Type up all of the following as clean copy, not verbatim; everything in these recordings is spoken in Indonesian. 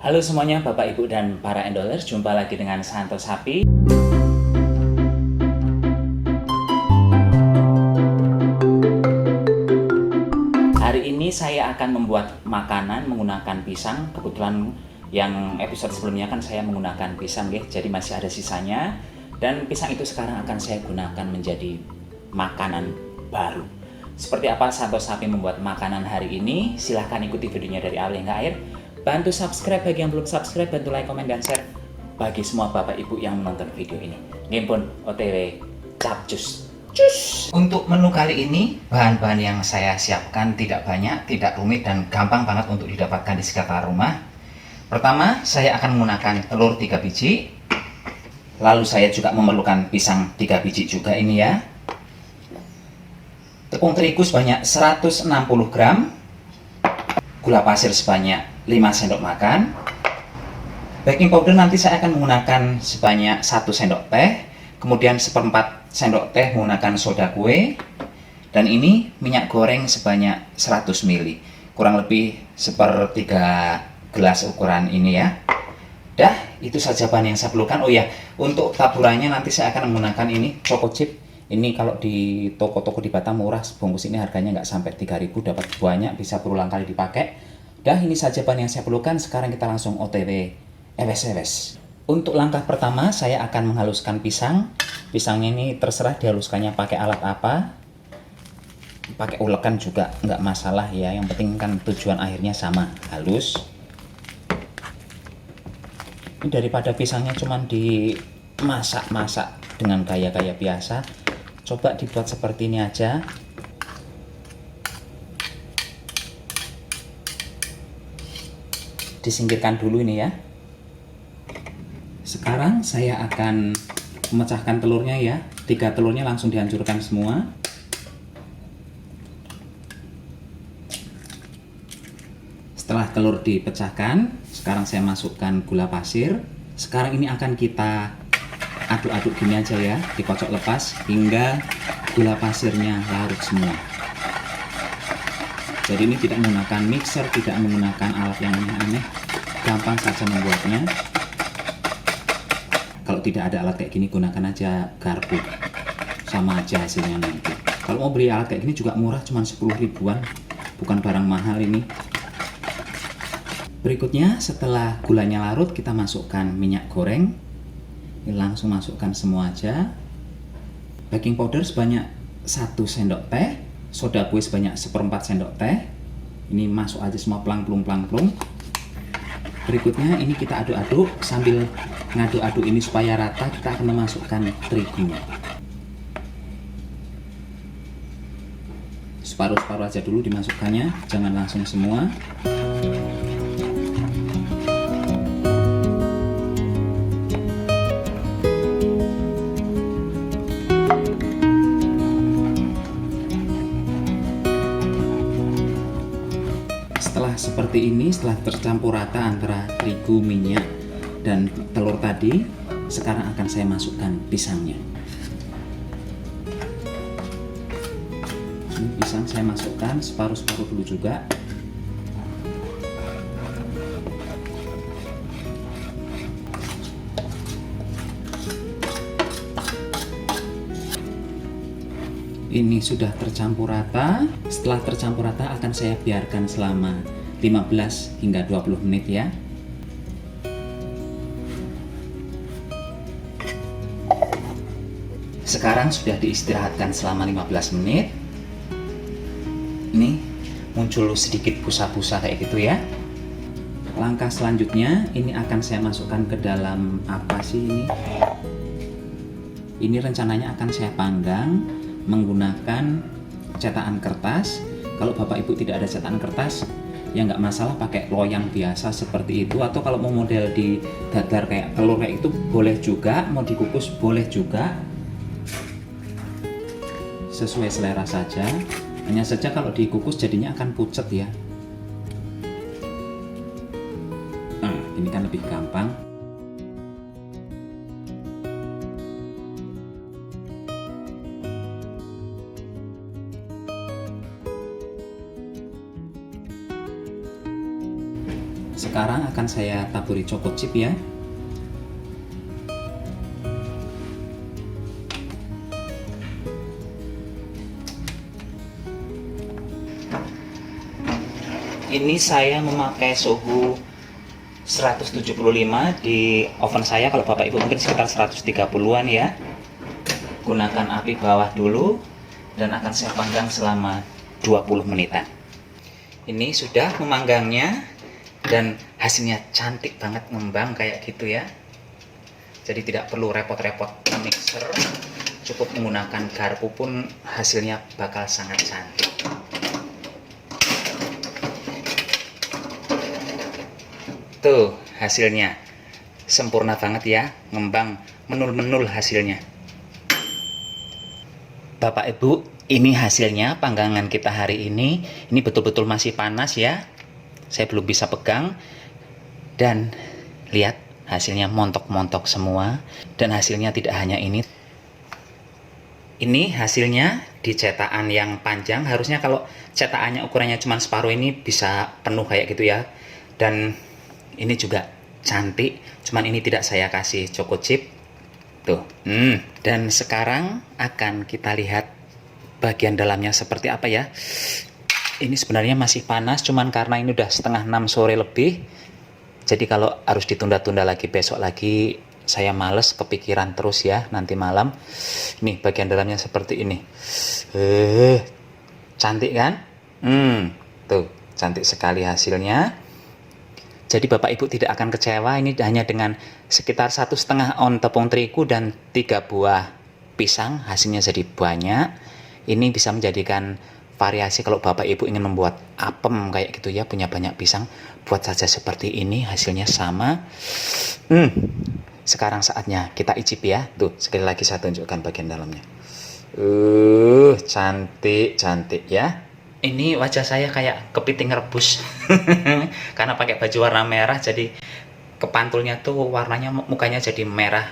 Halo semuanya, Bapak, Ibu, dan para endolers. Jumpa lagi dengan Santo Sapi. Hari ini saya akan membuat makanan menggunakan pisang. Kebetulan yang episode sebelumnya kan saya menggunakan pisang, ya. Jadi masih ada sisanya. Dan pisang itu sekarang akan saya gunakan menjadi makanan baru. Seperti apa Santo Sapi membuat makanan hari ini? Silahkan ikuti videonya dari awal hingga akhir. Bantu subscribe bagi yang belum subscribe, bantu like, komen, dan share bagi semua Bapak Ibu yang menonton video ini. Ngimpun OTW capcus. Cus. Untuk menu kali ini, bahan-bahan yang saya siapkan tidak banyak, tidak rumit, dan gampang banget untuk didapatkan di sekitar rumah. Pertama, saya akan menggunakan telur 3 biji. Lalu saya juga memerlukan pisang 3 biji juga ini ya. Tepung terigu sebanyak 160 gram. Gula pasir sebanyak 5 sendok makan. Baking powder nanti saya akan menggunakan sebanyak 1 sendok teh. Kemudian 1/4 sendok teh menggunakan soda kue. Dan ini minyak goreng sebanyak 100 ml. Kurang lebih 1/3 gelas ukuran ini ya. Dah, itu saja bahan yang saya perlukan. Oh ya, untuk taburannya nanti saya akan menggunakan ini choco chip. Ini kalau di toko-toko di Batam murah, sebungkus ini harganya nggak sampai 3.000, dapat banyak, bisa berulang kali dipakai. Dah, ini saja bahan yang saya perlukan. Sekarang kita langsung OTW ewes-ewes. Untuk langkah pertama, saya akan menghaluskan pisang. Pisangnya ini terserah dihaluskannya pakai alat apa. Pakai ulekan juga nggak masalah ya, yang penting kan tujuan akhirnya sama, halus. Ini daripada pisangnya cuma dimasak-masak dengan gaya-gaya biasa, coba dibuat seperti ini aja. Disingkirkan dulu ini ya. Sekarang saya akan memecahkan telurnya ya. 3 telurnya langsung dihancurkan semua. Setelah telur dipecahkan, sekarang saya masukkan gula pasir. Sekarang ini akan kita aduk-aduk gini aja ya, dikocok lepas hingga gula pasirnya larut semua. Jadi ini tidak menggunakan mixer, tidak menggunakan alat yang aneh-aneh, gampang saja membuatnya. Kalau tidak ada alat kayak gini, gunakan aja garpu, sama aja hasilnya nanti. Kalau mau beli alat kayak gini juga murah, cuma 10 ribuan, bukan barang mahal ini. Berikutnya, setelah gulanya larut, kita masukkan minyak goreng. Ini langsung masukkan semua aja. Baking powder sebanyak 1 sendok teh. Soda kue sebanyak 1/4 sendok teh. Ini masuk aja semua pelang-pelung. Berikutnya ini kita aduk-aduk. Sambil ngaduk-aduk ini supaya rata, kita akan memasukkan terigunya. Separuh-separuh aja dulu dimasukkannya, jangan langsung semua. Seperti ini, setelah tercampur rata antara terigu, minyak, dan telur tadi, sekarang akan saya masukkan pisangnya. Ini pisang saya masukkan separuh-separuh dulu juga. Ini sudah tercampur rata. Setelah tercampur rata akan saya biarkan selama 15 hingga 20 menit ya. Sekarang sudah diistirahatkan selama 15 menit. Ini muncul sedikit busa-busa kayak gitu ya. Langkah selanjutnya ini akan saya masukkan ke dalam apa sih ini? Ini rencananya akan saya panggang menggunakan cetakan kertas. Kalau Bapak Ibu tidak ada cetakan kertas, ya nggak masalah, pakai loyang biasa seperti itu. Atau kalau mau model di dadar kayak telur kayak itu boleh juga, mau dikukus boleh juga, sesuai selera saja. Hanya saja kalau dikukus jadinya akan pucet ya. Nah, ini kan lebih gampang. Sekarang akan saya taburi choco chip ya. Ini saya memakai suhu 175 di oven saya. Kalau Bapak Ibu mungkin sekitar 130-an ya. Gunakan api bawah dulu dan akan saya panggang selama 20 menitan. Ini sudah memanggangnya dan hasilnya cantik banget, ngembang kayak gitu ya. Jadi tidak perlu repot-repot mixer, cukup menggunakan garpu pun hasilnya bakal sangat cantik. Tuh hasilnya sempurna banget ya, ngembang, menul-menul hasilnya. Bapak Ibu, ini hasilnya panggangan kita hari ini. Ini betul-betul masih panas ya. Saya belum bisa pegang. Dan lihat hasilnya montok-montok semua. Dan hasilnya tidak hanya ini. Ini hasilnya di cetakan yang panjang. Harusnya kalau cetakannya ukurannya cuma separuh ini bisa penuh kayak gitu ya. Dan ini juga cantik, cuman ini tidak saya kasih choco chip. Tuh. Dan sekarang akan kita lihat bagian dalamnya seperti apa ya. Ini sebenarnya masih panas, cuman karena ini udah setengah 6 sore lebih. Jadi kalau harus ditunda-tunda lagi besok lagi, saya males, kepikiran terus ya nanti malam. Nih bagian dalamnya seperti ini. Cantik kan? Tuh, cantik sekali hasilnya. Jadi Bapak Ibu tidak akan kecewa, ini hanya dengan sekitar 1,5 on tepung terigu dan 3 buah pisang, hasilnya jadi banyak. Ini bisa menjadikan variasi kalau Bapak Ibu ingin membuat apem kayak gitu ya, punya banyak pisang, buat saja seperti ini, hasilnya sama. Sekarang saatnya kita icip ya. Tuh, sekali lagi saya tunjukkan bagian dalamnya. Cantik ya. Ini wajah saya kayak kepiting rebus karena pakai baju warna merah, jadi kepantulnya tuh warnanya, mukanya jadi merah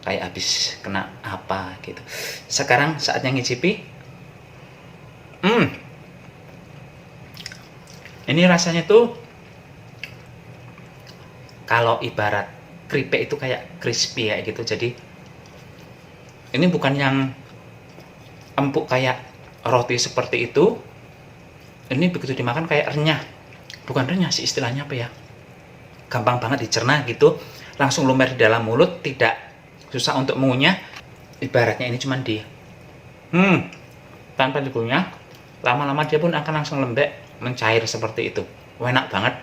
kayak habis kena apa gitu. Sekarang saatnya ngicipi. Ini rasanya tuh kalau ibarat keripik itu kayak crispy kayak gitu. Jadi ini bukan yang empuk kayak roti seperti itu. Ini begitu dimakan kayak renyah. Bukan renyah sih istilahnya apa ya. Gampang banget dicerna gitu. Langsung lumer di dalam mulut, tidak susah untuk mengunyah. Ibaratnya ini cuman tanpa dikunyah, lama-lama dia pun akan langsung lembek, mencair seperti itu. Enak banget.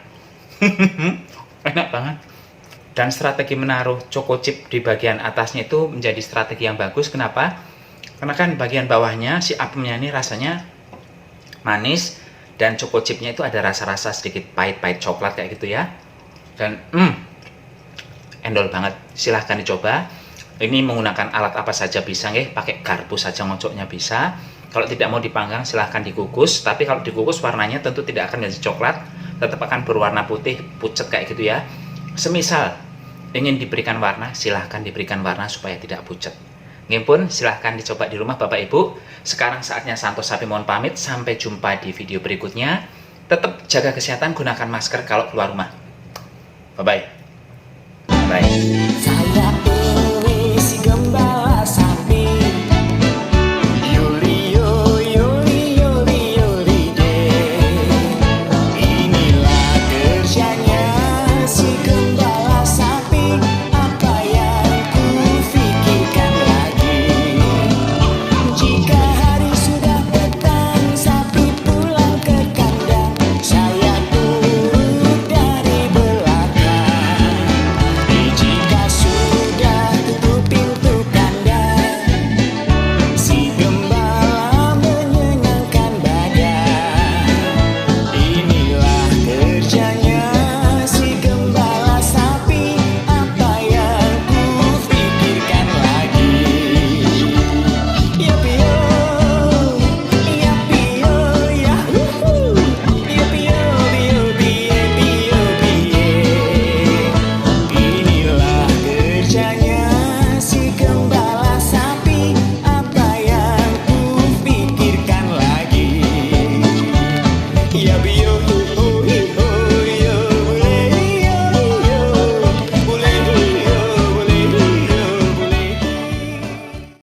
Enak banget. Dan strategi menaruh choco chip di bagian atasnya itu menjadi strategi yang bagus. Kenapa? Karena kan bagian bawahnya si apemnya ini rasanya manis, dan choco chipnya itu ada rasa-rasa sedikit pahit-pahit coklat kayak gitu ya. Dan endol banget, silahkan dicoba. Ini menggunakan alat apa saja bisa nggih, pakai garpu saja ngocoknya bisa. Kalau tidak mau dipanggang silahkan dikukus, tapi kalau dikukus warnanya tentu tidak akan jadi coklat, tetap akan berwarna putih pucet kayak gitu ya. Semisal ingin diberikan warna, silahkan diberikan warna supaya tidak pucet. Ini pun silahkan dicoba di rumah Bapak Ibu. Sekarang saatnya Santos Sapi mohon pamit. Sampai jumpa di video berikutnya. Tetap jaga kesehatan, gunakan masker kalau keluar rumah. Bye-bye. Bye.